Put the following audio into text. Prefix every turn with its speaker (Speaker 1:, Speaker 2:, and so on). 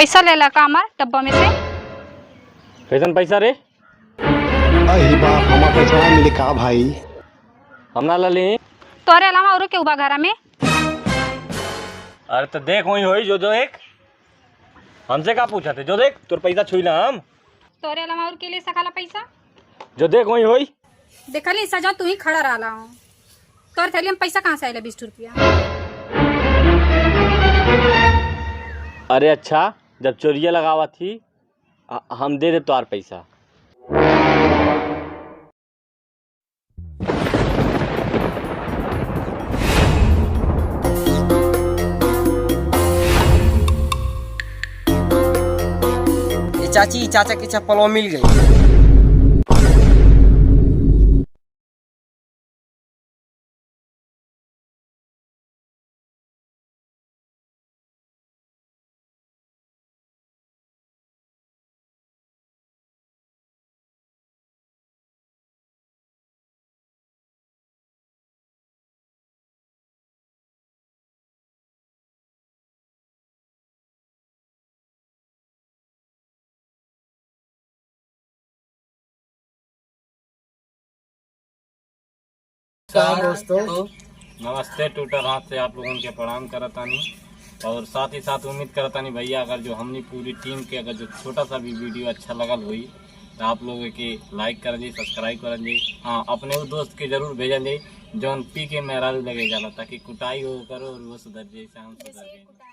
Speaker 1: पैसा ले ला का हमार डब्बा में से।
Speaker 2: कैसन पैसा रे?
Speaker 3: अरे बाप हमारा पैसा मिले का भाई।
Speaker 2: हम ना ली।
Speaker 1: तोरे अलावा और केहू बा घरा में?
Speaker 2: अरे तो देख वही होई जो जो एक हमसे का पूछा थे, जो देख तोर पैसा छुईला हम।
Speaker 1: तोरे अलावा और के लिए सकाला पैसा?
Speaker 2: जो देख वही होई।
Speaker 1: देखली सजा तू ही खड़ा रहा हूँ। तोर थैली में पैसा कहाँ से आएला 20 रुपया?
Speaker 2: अरे अच्छा, जब चोरिया लगावा थी हम दे दे तोर पैसा।
Speaker 4: चाची चाचा की चप्पल मिल गई।
Speaker 5: दोस्तों नमस्ते। टूटर हाथ से आप लोगों के प्रणाम करतानी और साथ ही साथ उम्मीद करतानी भैया अगर जो हमनी पूरी टीम के अगर जो छोटा सा भी वीडियो अच्छा लगल हुई तो आप लोगों के लाइक कर दी, सब्सक्राइब कर दी। हाँ, अपने वो दोस्त के जरूर भेजन जाए जौन पी के मेहरारू लगे जाला ताकि कुटाई हो करो और वो सुधर जाए, हम सुधर जाए।